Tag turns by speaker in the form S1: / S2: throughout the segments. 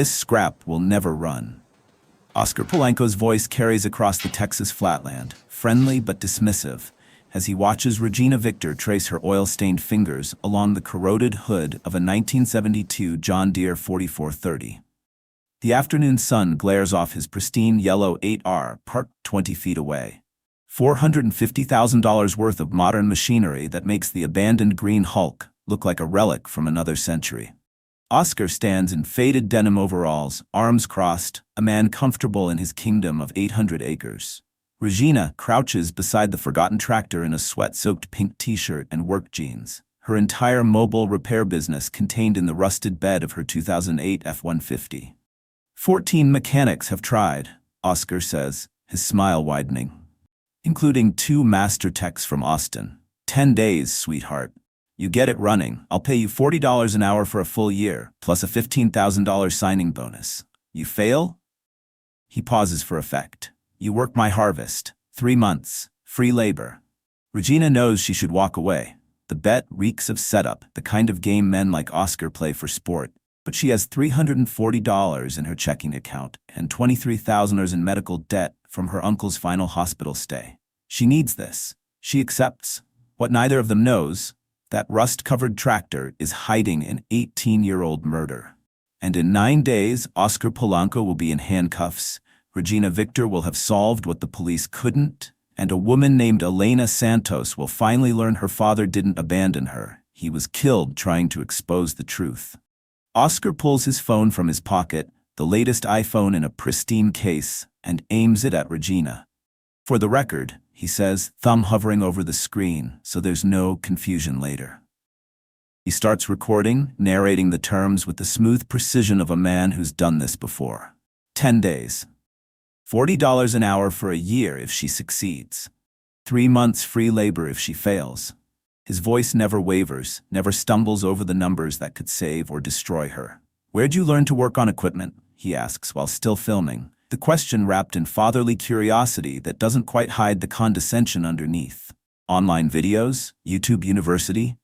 S1: This scrap will never run. Oscar Polanco's voice carries across the Texas flatland, friendly but dismissive, as he watches Regina Victor trace her oil-stained fingers along the corroded hood of a 1972 John Deere 4430. The afternoon sun glares off his pristine yellow 8R parked 20 feet away. $450,000 worth of modern machinery that makes the abandoned green Hulk look like a relic from another century. Oscar stands in faded denim overalls, arms crossed, a man comfortable in his kingdom of 800 acres. Regina crouches beside the forgotten tractor in a sweat-soaked pink t-shirt and work jeans, her entire mobile repair business contained in the rusted bed of her 2008 F-150. 14 mechanics have tried, Oscar says, his smile widening. Including 2 master techs from Austin. 10 days, sweetheart. You get it running, I'll pay you $40 an hour for a full year, plus a $15,000 signing bonus. You fail? He pauses for effect. You work my harvest. 3 months. Free labor. Regina knows she should walk away. The bet reeks of setup, the kind of game men like Oscar play for sport. But she has $340 in her checking account and $23,000 in medical debt from her uncle's final hospital stay. She needs this. She accepts. What neither of them knows, that rust-covered tractor is hiding an 18-year-old murder. And in 9 days, Oscar Polanco will be in handcuffs, Regina Victor will have solved what the police couldn't, and a woman named Elena Santos will finally learn her father didn't abandon her. He was killed trying to expose the truth. Oscar pulls his phone from his pocket, the latest iPhone in a pristine case, and aims it at Regina. For the record, he says, thumb hovering over the screen so there's no confusion later. He starts recording, narrating the terms with the smooth precision of a man who's done this before. 10 days. $40 an hour for a year if she succeeds. 3 months free labor if she fails. His voice never wavers, never stumbles over the numbers that could save or destroy her. Where'd you learn to work on equipment? He asks while still filming, the question wrapped in fatherly curiosity that doesn't quite hide the condescension underneath. Online videos? YouTube University?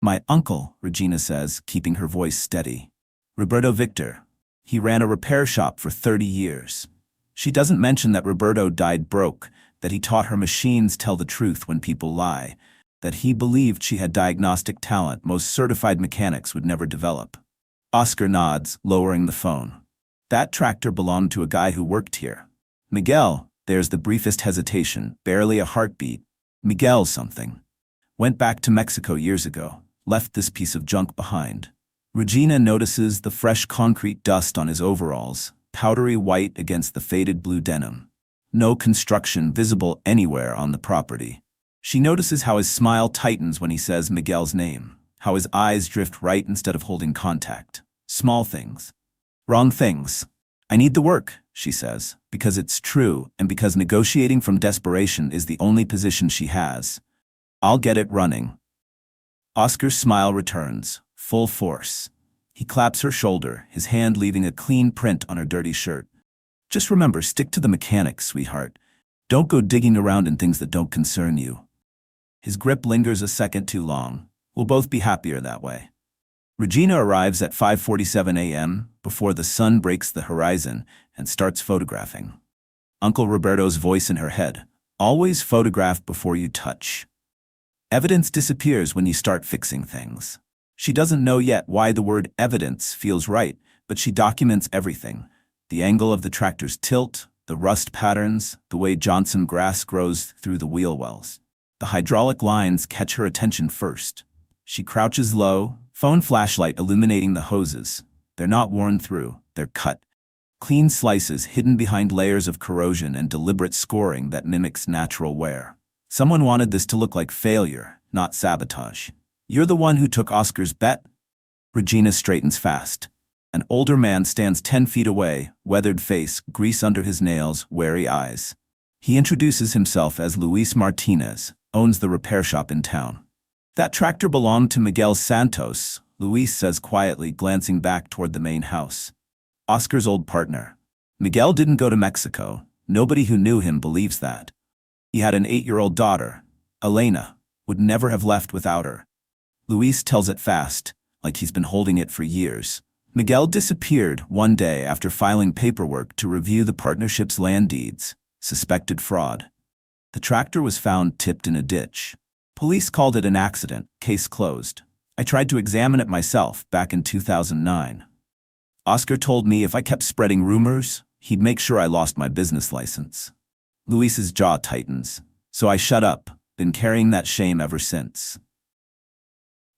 S1: My uncle, Regina says, keeping her voice steady. Roberto Victor. He ran a repair shop for 30 years. She doesn't mention that Roberto died broke, that he taught her machines tell the truth when people lie, that he believed she had diagnostic talent most certified mechanics would never develop. Oscar nods, lowering the phone. That tractor belonged to a guy who worked here. Miguel, there's the briefest hesitation, barely a heartbeat. Miguel something. Went back to Mexico years ago, left this piece of junk behind. Regina notices the fresh concrete dust on his overalls, powdery white against the faded blue denim. No construction visible anywhere on the property. She notices how his smile tightens when he says Miguel's name, how his eyes drift right instead of holding contact. Small things. Wrong things. I need the work, she says, because it's true and because negotiating from desperation is the only position she has. I'll get it running. Oscar's smile returns, full force. He claps her shoulder, his hand leaving a clean print on her dirty shirt. Just remember, stick to the mechanics, sweetheart. Don't go digging around in things that don't concern you. His grip lingers a second too long. We'll both be happier that way. Regina arrives at 5:47 a.m. before the sun breaks the horizon and starts photographing. Uncle Roberto's voice in her head, always photograph before you touch. Evidence disappears when you start fixing things. She doesn't know yet why the word evidence feels right, but she documents everything. The angle of the tractor's tilt, the rust patterns, the way Johnson grass grows through the wheel wells. The hydraulic lines catch her attention first. She crouches low, phone flashlight illuminating the hoses. They're not worn through, they're cut. Clean slices hidden behind layers of corrosion and deliberate scoring that mimics natural wear. Someone wanted this to look like failure, not sabotage. You're the one who took Oscar's bet? Regina straightens fast. An older man stands 10 feet away, weathered face, grease under his nails, wary eyes. He introduces himself as Luis Martinez, owns the repair shop in town. That tractor belonged to Miguel Santos, Luis says quietly, glancing back toward the main house. Oscar's old partner. Miguel didn't go to Mexico. Nobody who knew him believes that. He had an 8-year-old daughter, Elena, would never have left without her. Luis tells it fast, like he's been holding it for years. Miguel disappeared one day after filing paperwork to review the partnership's land deeds, suspected fraud. The tractor was found tipped in a ditch. Police called it an accident, case closed. I tried to examine it myself back in 2009. Oscar told me if I kept spreading rumors, he'd make sure I lost my business license. Luis's jaw tightens. So I shut up, been carrying that shame ever since.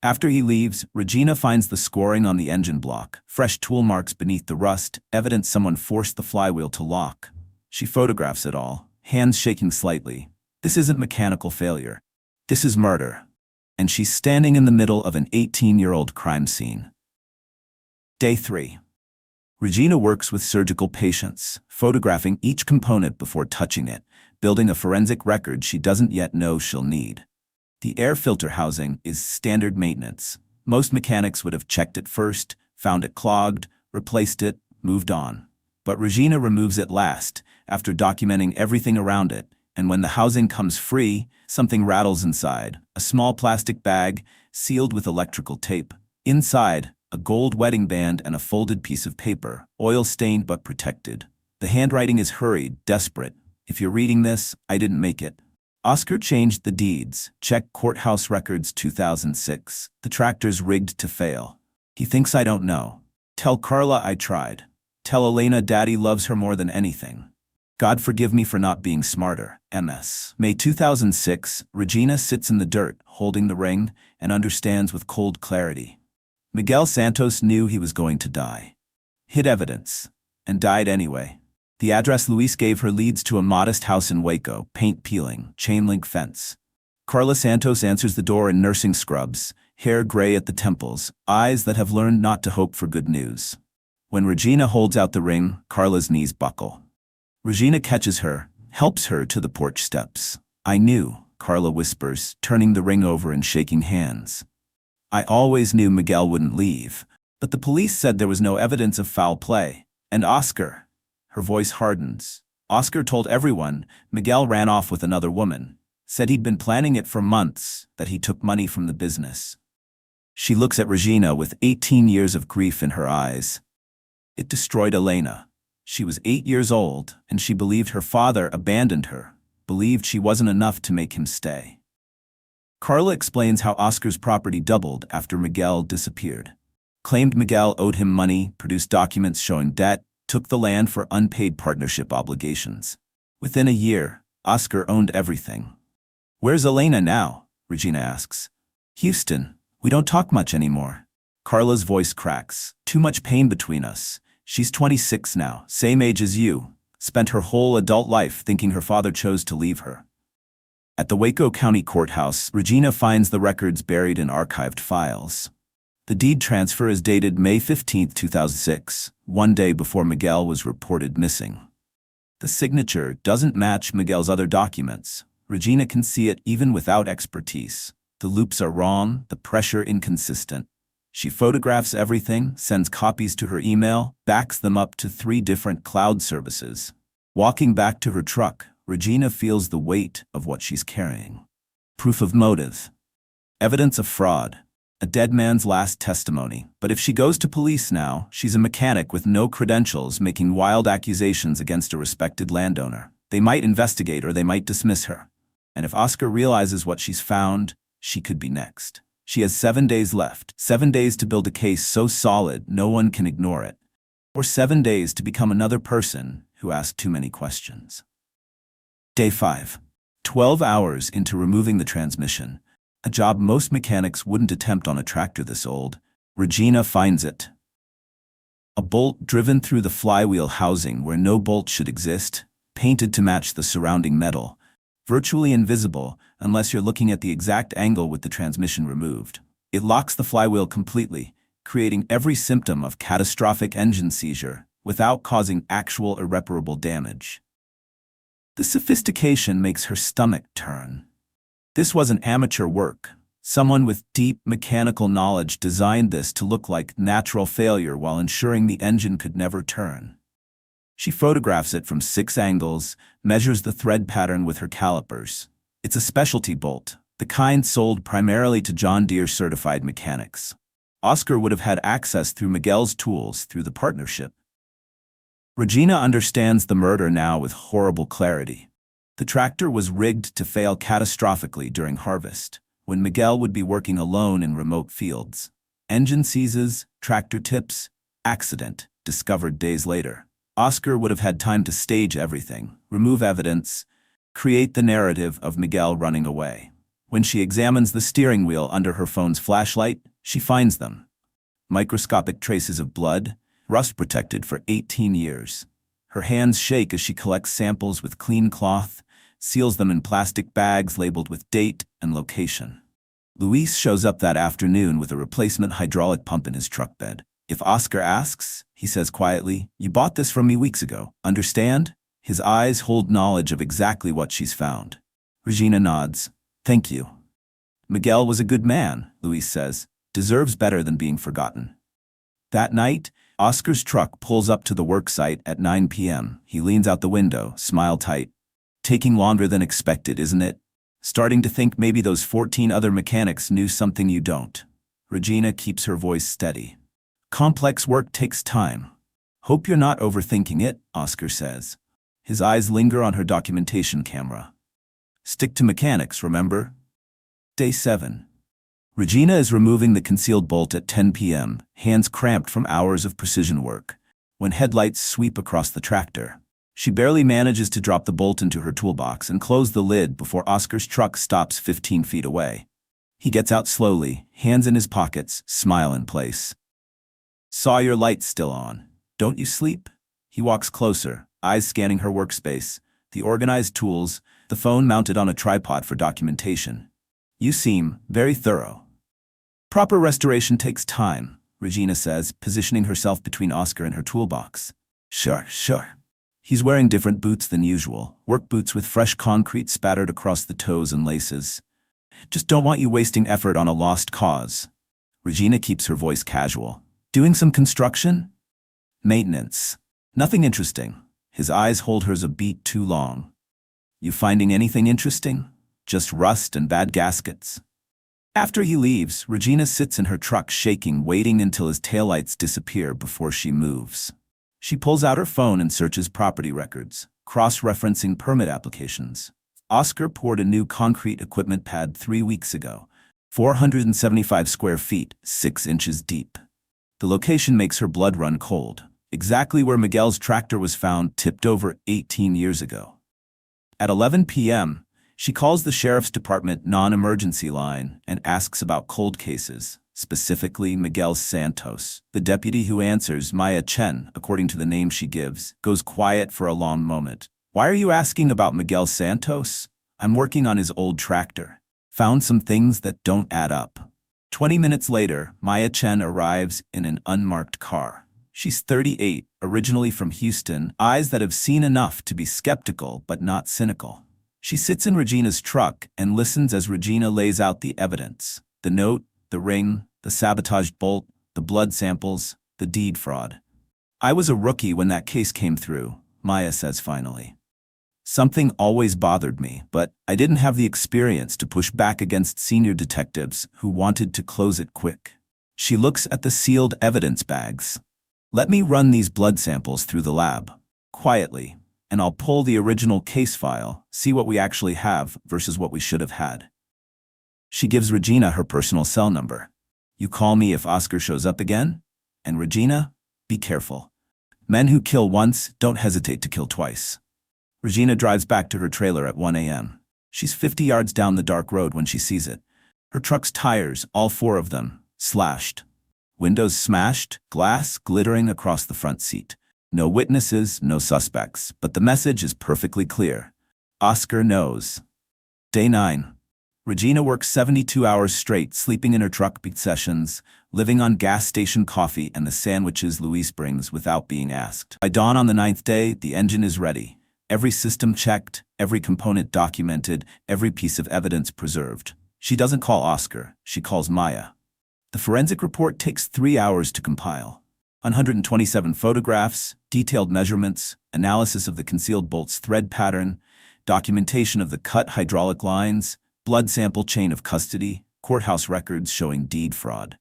S1: After he leaves, Regina finds the scoring on the engine block, fresh tool marks beneath the rust, evidence someone forced the flywheel to lock. She photographs it all, hands shaking slightly. This isn't mechanical failure. This is murder. And she's standing in the middle of an 18-year-old crime scene. Day 3. Regina works with surgical patients, photographing each component before touching it, building a forensic record she doesn't yet know she'll need. The air filter housing is standard maintenance. Most mechanics would have checked it first, found it clogged, replaced it, moved on. But Regina removes it last, after documenting everything around it, and when the housing comes free, something rattles inside, a small plastic bag, sealed with electrical tape. Inside, a gold wedding band and a folded piece of paper, oil-stained but protected. The handwriting is hurried, desperate. If you're reading this, I didn't make it. Oscar changed the deeds. Check courthouse records 2006. The tractor's rigged to fail. He thinks I don't know. Tell Carla I tried. Tell Elena Daddy loves her more than anything. God forgive me for not being smarter. MS. May 2006, Regina sits in the dirt, holding the ring, and understands with cold clarity. Miguel Santos knew he was going to die. Hid evidence. And died anyway. The address Luis gave her leads to a modest house in Waco, paint peeling, chain-link fence. Carla Santos answers the door in nursing scrubs, hair gray at the temples, eyes that have learned not to hope for good news. When Regina holds out the ring, Carla's knees buckle. Regina catches her, helps her to the porch steps. I knew, Carla whispers, turning the ring over and shaking hands. I always knew Miguel wouldn't leave, but the police said there was no evidence of foul play. And Oscar. Her voice hardens. Oscar told everyone Miguel ran off with another woman, said he'd been planning it for months, that he took money from the business. She looks at Regina with 18 years of grief in her eyes. It destroyed Elena. She was 8 years old, and she believed her father abandoned her, believed she wasn't enough to make him stay. Carla explains how Oscar's property doubled after Miguel disappeared. Claimed Miguel owed him money, produced documents showing debt, took the land for unpaid partnership obligations. Within a year, Oscar owned everything. Where's Elena now? Regina asks. Houston. We don't talk much anymore. Carla's voice cracks. Too much pain between us. She's 26 now, same age as you. Spent her whole adult life thinking her father chose to leave her. At the Waco County Courthouse, Regina finds the records buried in archived files. The deed transfer is dated May 15, 2006, one day before Miguel was reported missing. The signature doesn't match Miguel's other documents. Regina can see it even without expertise. The loops are wrong, the pressure inconsistent. She photographs everything, sends copies to her email, backs them up to 3 different cloud services. Walking back to her truck, Regina feels the weight of what she's carrying. Proof of motive. Evidence of fraud. A dead man's last testimony. But if she goes to police now, she's a mechanic with no credentials making wild accusations against a respected landowner. They might investigate or they might dismiss her. And if Oscar realizes what she's found, she could be next. She has 7 days left. 7 days to build a case so solid no one can ignore it. Or 7 days to become another person who asked too many questions. Day 5. 12 hours into removing the transmission. A job most mechanics wouldn't attempt on a tractor this old. Regina finds it. A bolt driven through the flywheel housing where no bolt should exist, painted to match the surrounding metal. Virtually invisible unless you're looking at the exact angle with the transmission removed. It locks the flywheel completely, creating every symptom of catastrophic engine seizure without causing actual irreparable damage. The sophistication makes her stomach turn. This wasn't amateur work. Someone with deep mechanical knowledge designed this to look like natural failure while ensuring the engine could never turn. She photographs it from 6 angles, measures the thread pattern with her calipers. It's a specialty bolt, the kind sold primarily to John Deere certified mechanics. Oscar would have had access through Miguel's tools through the partnership. Regina understands the murder now with horrible clarity. The tractor was rigged to fail catastrophically during harvest, when Miguel would be working alone in remote fields. Engine seizes, tractor tips, accident, discovered days later. Oscar would have had time to stage everything, remove evidence, create the narrative of Miguel running away. When she examines the steering wheel under her phone's flashlight, she finds them. Microscopic traces of blood, rust-protected for 18 years. Her hands shake as she collects samples with clean cloth, seals them in plastic bags labeled with date and location. Luis shows up that afternoon with a replacement hydraulic pump in his truck bed. If Oscar asks, he says quietly, "You bought this from me weeks ago, understand?" His eyes hold knowledge of exactly what she's found. Regina nods. "Thank you." "Miguel was a good man," Luis says. "Deserves better than being forgotten." That night, Oscar's truck pulls up to the work site at 9 p.m. He leans out the window, smile tight. "Taking longer than expected, isn't it? Starting to think maybe those 14 other mechanics knew something you don't." Regina keeps her voice steady. "Complex work takes time. Hope you're not overthinking it," Oscar says. His eyes linger on her documentation camera. "Stick to mechanics, remember?" Day 7. Regina is removing the concealed bolt at 10 p.m., hands cramped from hours of precision work, when headlights sweep across the tractor. She barely manages to drop the bolt into her toolbox and close the lid before Oscar's truck stops 15 feet away. He gets out slowly, hands in his pockets, smile in place. "Saw your lights still on. Don't you sleep?" He walks closer, eyes scanning her workspace, the organized tools, the phone mounted on a tripod for documentation. "You seem very thorough." "Proper restoration takes time," Regina says, positioning herself between Oscar and her toolbox. Sure. He's wearing different boots than usual, work boots with fresh concrete spattered across the toes and laces. "Just don't want you wasting effort on a lost cause." Regina keeps her voice casual. "Doing some construction?" "Maintenance. Nothing interesting." His eyes hold hers a beat too long. "You finding anything interesting? Just rust and bad gaskets?" After he leaves, Regina sits in her truck shaking, waiting until his taillights disappear before she moves. She pulls out her phone and searches property records, cross-referencing permit applications. Oscar poured a new concrete equipment pad 3 weeks ago, 475 square feet, 6 inches deep. The location makes her blood run cold, exactly where Miguel's tractor was found tipped over 18 years ago. At 11 p.m., she calls the sheriff's department non-emergency line and asks about cold cases, specifically Miguel Santos. The deputy who answers, Maya Chen, according to the name she gives, goes quiet for a long moment. "Why are you asking about Miguel Santos?" "I'm working on his old tractor. Found some things that don't add up." 20 minutes later, Maya Chen arrives in an unmarked car. She's 38, originally from Houston, eyes that have seen enough to be skeptical but not cynical. She sits in Regina's truck and listens as Regina lays out the evidence: the note, the ring, the sabotaged bolt, the blood samples, the deed fraud. "I was a rookie when that case came through," Maya says finally. "Something always bothered me, but I didn't have the experience to push back against senior detectives who wanted to close it quick." She looks at the sealed evidence bags. "Let me run these blood samples through the lab, quietly, and I'll pull the original case file, see what we actually have versus what we should have had." She gives Regina her personal cell number. "You call me if Oscar shows up again? And Regina, be careful. Men who kill once don't hesitate to kill twice." Regina drives back to her trailer at 1 a.m. She's 50 yards down the dark road when she sees it. Her truck's tires, all 4 of them, slashed. Windows smashed, glass glittering across the front seat. No witnesses, no suspects, but the message is perfectly clear. Oscar knows. Day 9. Regina works 72 hours straight, sleeping in her truck sessions, living on gas station coffee and the sandwiches Luis brings without being asked. By dawn on the 9th day, the engine is ready. Every system checked, every component documented, every piece of evidence preserved. She doesn't call Oscar, she calls Maya. The forensic report takes 3 hours to compile. 127 photographs, detailed measurements, analysis of the concealed bolt's thread pattern, documentation of the cut hydraulic lines, blood sample chain of custody, courthouse records showing deed fraud.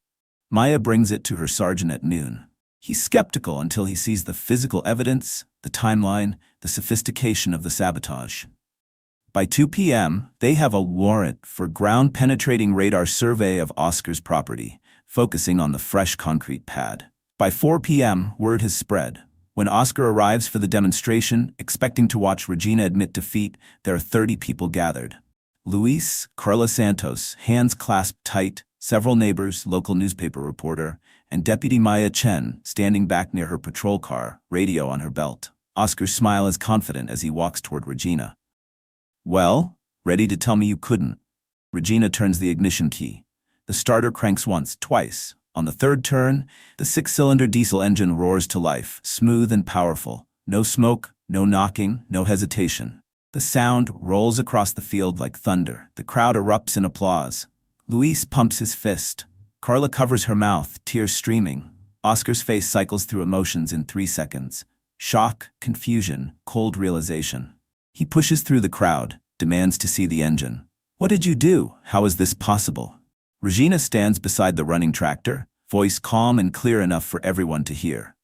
S1: Maya brings it to her sergeant at noon. He's skeptical until he sees the physical evidence, the timeline, the sophistication of the sabotage. By 2 p.m., they have a warrant for ground-penetrating radar survey of Oscar's property, focusing on the fresh concrete pad. By 4 p.m., word has spread. When Oscar arrives for the demonstration, expecting to watch Regina admit defeat, there are 30 people gathered. Luis, Carla Santos, hands clasped tight, several neighbors, local newspaper reporter, and Deputy Maya Chen standing back near her patrol car, radio on her belt. Oscar's smile is confident as he walks toward Regina. "Well, ready to tell me you couldn't?" Regina turns the ignition key. The starter cranks once, twice. On the third turn, the 6-cylinder diesel engine roars to life, smooth and powerful. No smoke, no knocking, no hesitation. The sound rolls across the field like thunder. The crowd erupts in applause. Luis pumps his fist. Carla covers her mouth, tears streaming. Oscar's face cycles through emotions in 3 seconds. Shock, confusion, cold realization. He pushes through the crowd, demands to see the engine. "What did you do? How is this possible?" Regina stands beside the running tractor, voice calm and clear enough for everyone to hear.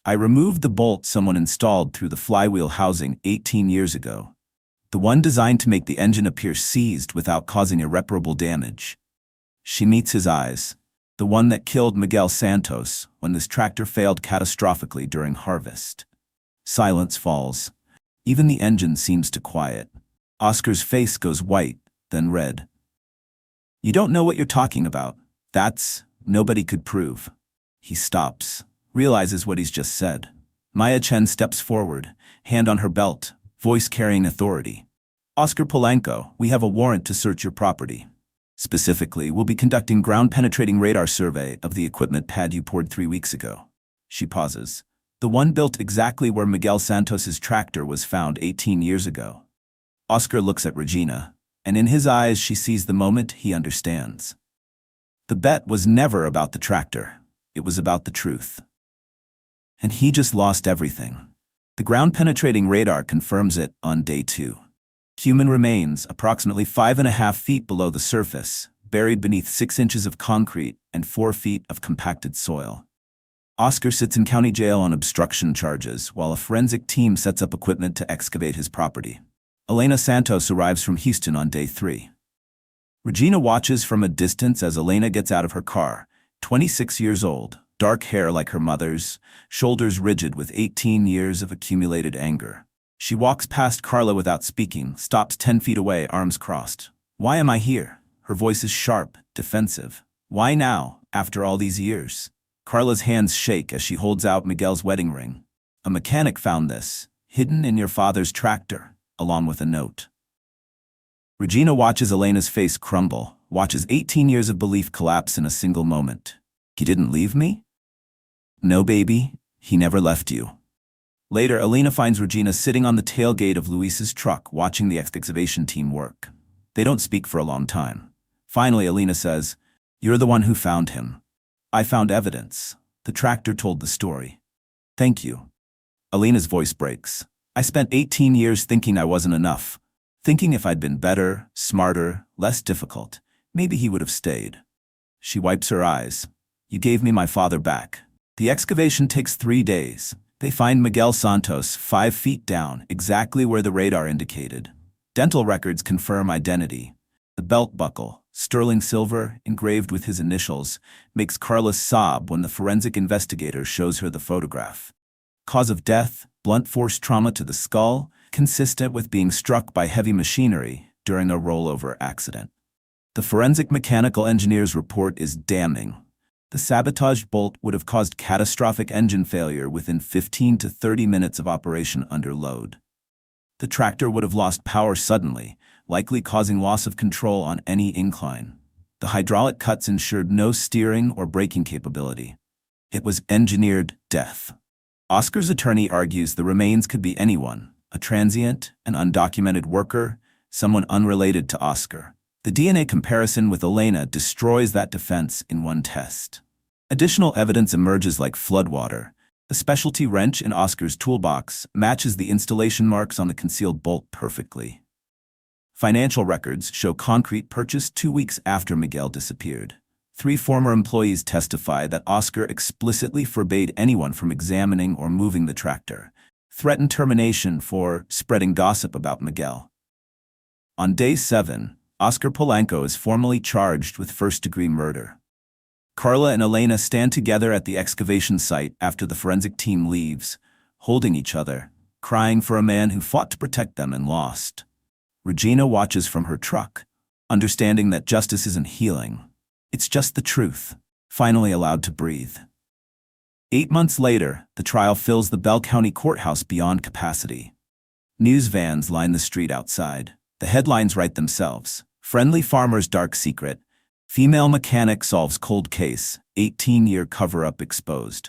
S1: "I removed the bolt someone installed through the flywheel housing 18 years ago. The one designed to make the engine appear seized without causing irreparable damage." She meets his eyes. "The one that killed Miguel Santos when this tractor failed catastrophically during harvest." Silence falls. Even the engine seems to quiet. Oscar's face goes white, then red. "You don't know what you're talking about. That's nobody could prove." He stops, realizes what he's just said. Maya Chen steps forward, hand on her belt, voice carrying authority. "Oscar Polanco, we have a warrant to search your property. Specifically, we'll be conducting ground-penetrating radar survey of the equipment pad you poured 3 weeks ago." She pauses. "The one built exactly where Miguel Santos's tractor was found 18 years ago." Oscar looks at Regina, and in his eyes she sees the moment he understands. The bet was never about the tractor. It was about the truth. And he just lost everything. The ground-penetrating radar confirms it on day 2. Human remains, approximately 5.5 feet below the surface, buried beneath 6 inches of concrete and 4 feet of compacted soil. Oscar sits in county jail on obstruction charges while a forensic team sets up equipment to excavate his property. Elena Santos arrives from Houston on day 3. Regina watches from a distance as Elena gets out of her car, 26 years old, dark hair like her mother's, shoulders rigid with 18 years of accumulated anger. She walks past Carla without speaking, stops 10 feet away, arms crossed. "Why am I here?" Her voice is sharp, defensive. "Why now, after all these years?" Carla's hands shake as she holds out Miguel's wedding ring. "A mechanic found this, hidden in your father's tractor," along with a note. Regina watches Elena's face crumble, watches 18 years of belief collapse in a single moment. "He didn't leave me?" "No, baby, he never left you." Later, Elena finds Regina sitting on the tailgate of Luis's truck watching the excavation team work. They don't speak for a long time. Finally, Elena says, "You're the one who found him. I found evidence. The tractor told the story. Thank you." Elena's voice breaks. "I spent 18 years thinking I wasn't enough. Thinking if I'd been better, smarter, less difficult, maybe he would have stayed." She wipes her eyes. "You gave me my father back." The excavation takes 3 days. They find Miguel Santos 5 feet down, exactly where the radar indicated. Dental records confirm identity. The belt buckle, sterling silver, engraved with his initials, makes Carla sob when the forensic investigator shows her the photograph. Cause of death, blunt force trauma to the skull, consistent with being struck by heavy machinery during a rollover accident. The forensic mechanical engineer's report is damning. The sabotaged bolt would have caused catastrophic engine failure within 15 to 30 minutes of operation under load. The tractor would have lost power suddenly, likely causing loss of control on any incline. The hydraulic cuts ensured no steering or braking capability. It was engineered death. Oscar's attorney argues the remains could be anyone, a transient, an undocumented worker, someone unrelated to Oscar. The DNA comparison with Elena destroys that defense in one test. Additional evidence emerges like floodwater. The specialty wrench in Oscar's toolbox matches the installation marks on the concealed bolt perfectly. Financial records show concrete purchased 2 weeks after Miguel disappeared. 3 former employees testify that Oscar explicitly forbade anyone from examining or moving the tractor, threatened termination for spreading gossip about Miguel. On day 7, Oscar Polanco is formally charged with first-degree murder. Carla and Elena stand together at the excavation site after the forensic team leaves, holding each other, crying for a man who fought to protect them and lost. Regina watches from her truck, understanding that justice isn't healing. It's just the truth, finally allowed to breathe. 8 months later, the trial fills the Bell County Courthouse beyond capacity. News vans line the street outside. The headlines write themselves. Friendly farmer's dark secret. Female mechanic solves cold case. 18-year cover-up exposed.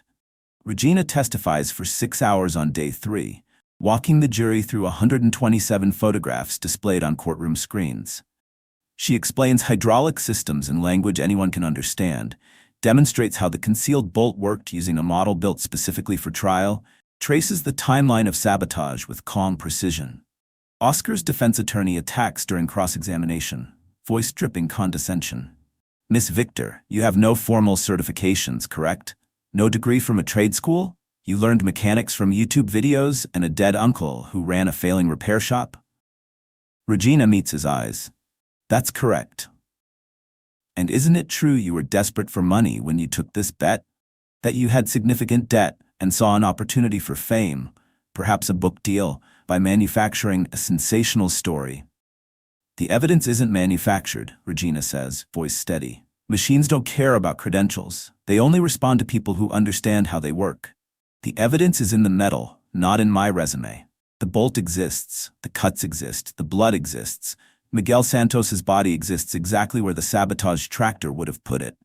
S1: Regina testifies for 6 hours on day 3, walking the jury through 127 photographs displayed on courtroom screens. She explains hydraulic systems in language anyone can understand, demonstrates how the concealed bolt worked using a model built specifically for trial, traces the timeline of sabotage with calm precision. Oscar's defense attorney attacks during cross-examination, voice dripping condescension. Miss Victor, you have no formal certifications, correct? No degree from a trade school? You learned mechanics from YouTube videos and a dead uncle who ran a failing repair shop? Regina meets his eyes. That's correct. And isn't it true you were desperate for money when you took this bet? That you had significant debt and saw an opportunity for fame, perhaps a book deal, by manufacturing a sensational story? The evidence isn't manufactured, Regina says, voice steady. Machines don't care about credentials. They only respond to people who understand how they work. The evidence is in the metal, not in my resume. The bolt exists, the cuts exist, the blood exists. Miguel Santos's body exists exactly where the sabotage tractor would have put it.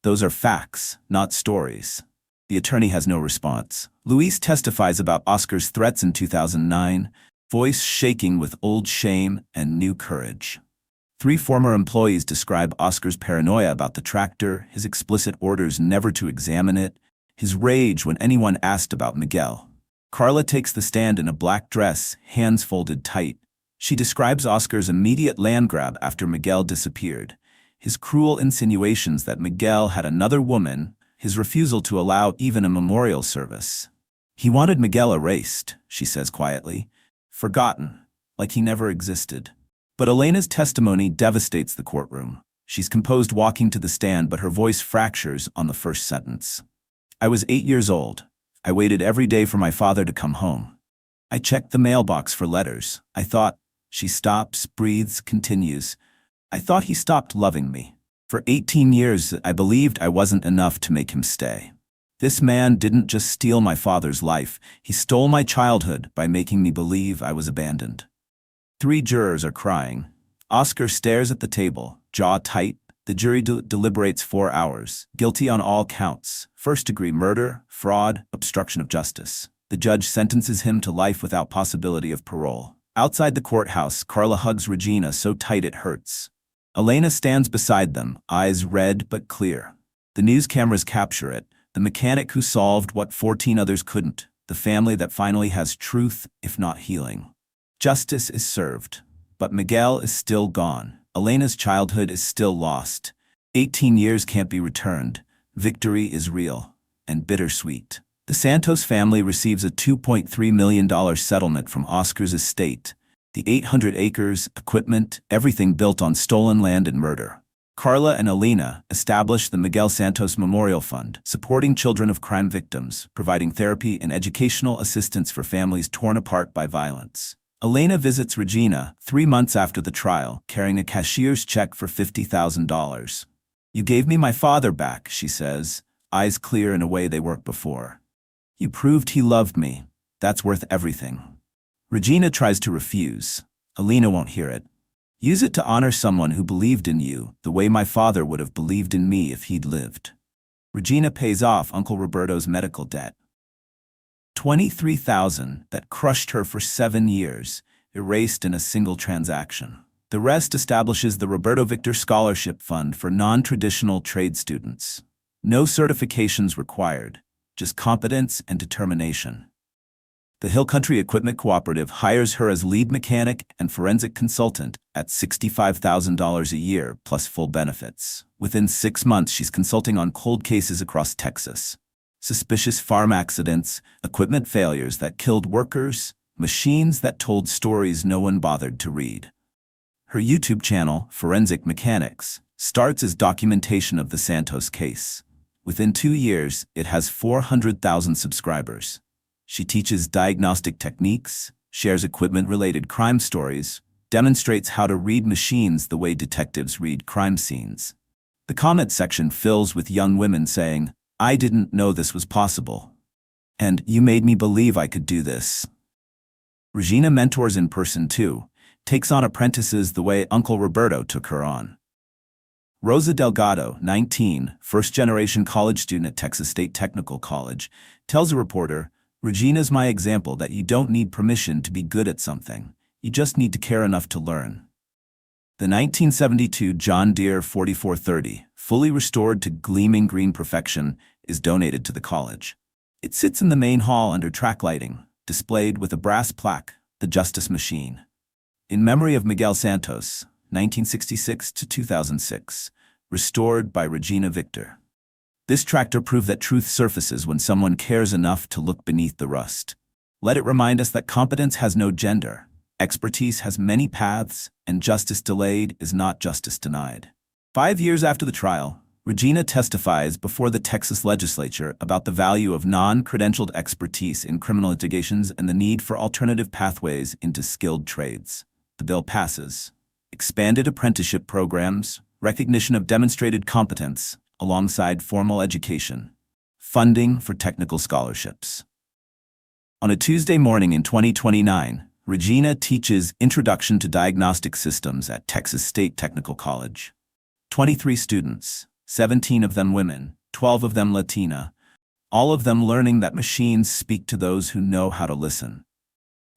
S1: Those are facts, not stories. The attorney has no response. Luis testifies about Oscar's threats in 2009, voice shaking with old shame and new courage. 3 former employees describe Oscar's paranoia about the tractor, his explicit orders never to examine it, his rage when anyone asked about Miguel. Carla takes the stand in a black dress, hands folded tight. She describes Oscar's immediate land grab after Miguel disappeared, his cruel insinuations that Miguel had another woman, his refusal to allow even a memorial service. He wanted Miguel erased, she says quietly, forgotten, like he never existed. But Elena's testimony devastates the courtroom. She's composed walking to the stand, but her voice fractures on the first sentence. I was 8 years old. I waited every day for my father to come home. I checked the mailbox for letters. I thought. She stops, breathes, continues. I thought he stopped loving me. For 18 years, I believed I wasn't enough to make him stay. This man didn't just steal my father's life. He stole my childhood by making me believe I was abandoned. 3 jurors are crying. Oscar stares at the table, jaw tight. The jury deliberates 4 hours. Guilty on all counts. First-degree murder, fraud, obstruction of justice. The judge sentences him to life without possibility of parole. Outside the courthouse, Carla hugs Regina so tight it hurts. Elena stands beside them, eyes red but clear. The news cameras capture it, the mechanic who solved what 14 others couldn't, the family that finally has truth, if not healing. Justice is served, but Miguel is still gone. Elena's childhood is still lost. 18 years can't be returned. Victory is real and bittersweet. The Santos family receives a $2.3 million settlement from Oscar's estate, the 800 acres, equipment, everything built on stolen land and murder. Carla and Elena establish the Miguel Santos Memorial Fund, supporting children of crime victims, providing therapy and educational assistance for families torn apart by violence. Elena visits Regina 3 months after the trial, carrying a cashier's check for $50,000. You gave me my father back, she says, eyes clear in a way they weren't before. You proved he loved me. That's worth everything. Regina tries to refuse. Elena won't hear it. Use it to honor someone who believed in you the way my father would have believed in me if he'd lived. Regina pays off Uncle Roberto's medical debt. $23,000 that crushed her for 7 years, erased in a single transaction. The rest establishes the Regina Victor Scholarship Fund for non-traditional trade students. No certifications required, just competence and determination. The Hill Country Equipment Cooperative hires her as lead mechanic and forensic consultant at $65,000 a year plus full benefits. Within 6 months, she's consulting on cold cases across Texas. Suspicious farm accidents, equipment failures that killed workers, machines that told stories no one bothered to read. Her YouTube channel, Forensic Mechanics, starts as documentation of the Santos case. Within 2 years, it has 400,000 subscribers. She teaches diagnostic techniques, shares equipment-related crime stories, demonstrates how to read machines the way detectives read crime scenes. The comment section fills with young women saying, "I didn't know this was possible," and "You made me believe I could do this." Regina mentors in person too, takes on apprentices the way Uncle Roberto took her on. Rosa Delgado, 19, first-generation college student at Texas State Technical College, tells a reporter, "Regina's my example that you don't need permission to be good at something. You just need to care enough to learn." The 1972 John Deere 4430, fully restored to gleaming green perfection, is donated to the college. It sits in the main hall under track lighting, displayed with a brass plaque, "The Justice Machine." In memory of Miguel Santos, 1966 to 2006, restored by Regina Victor. This tractor proved that truth surfaces when someone cares enough to look beneath the rust. Let it remind us that competence has no gender, expertise has many paths, and justice delayed is not justice denied. 5 years after the trial, Regina testifies before the Texas legislature about the value of non-credentialed expertise in criminal litigations and the need for alternative pathways into skilled trades. The bill passes. Expanded apprenticeship programs, recognition of demonstrated competence, alongside formal education, funding for technical scholarships. On a Tuesday morning in 2029, Regina teaches Introduction to Diagnostic Systems at Texas State Technical College. 23 students, 17 of them women, 12 of them Latina, all of them learning that machines speak to those who know how to listen.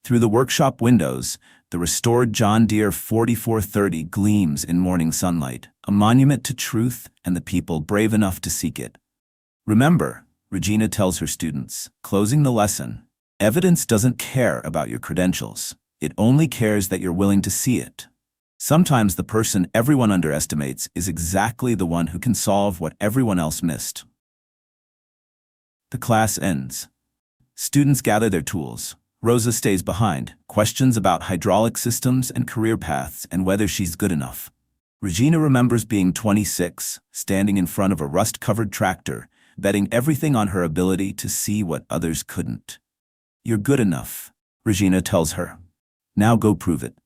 S1: Through the workshop windows, the restored John Deere 4430 gleams in morning sunlight, a monument to truth and the people brave enough to seek it. Remember, Regina tells her students, closing the lesson, evidence doesn't care about your credentials. It only cares that you're willing to see it. Sometimes the person everyone underestimates is exactly the one who can solve what everyone else missed. The class ends. Students gather their tools. Rosa stays behind, questions about hydraulic systems and career paths and whether she's good enough. Regina remembers being 26, standing in front of a rust-covered tractor, betting everything on her ability to see what others couldn't. "You're good enough," Regina tells her. "Now go prove it."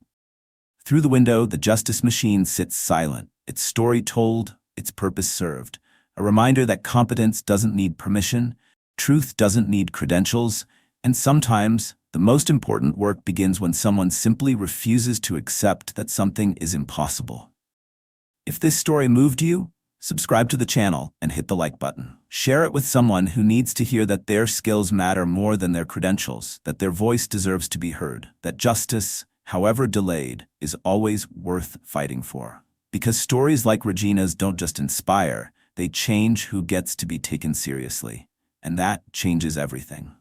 S1: Through the window, the Justice Machine sits silent, its story told, its purpose served. A reminder that competence doesn't need permission, truth doesn't need credentials, and sometimes, the most important work begins when someone simply refuses to accept that something is impossible. If this story moved you, subscribe to the channel and hit the like button. Share it with someone who needs to hear that their skills matter more than their credentials, that their voice deserves to be heard, that justice, however delayed, is always worth fighting for. Because stories like Regina's don't just inspire, they change who gets to be taken seriously. And that changes everything.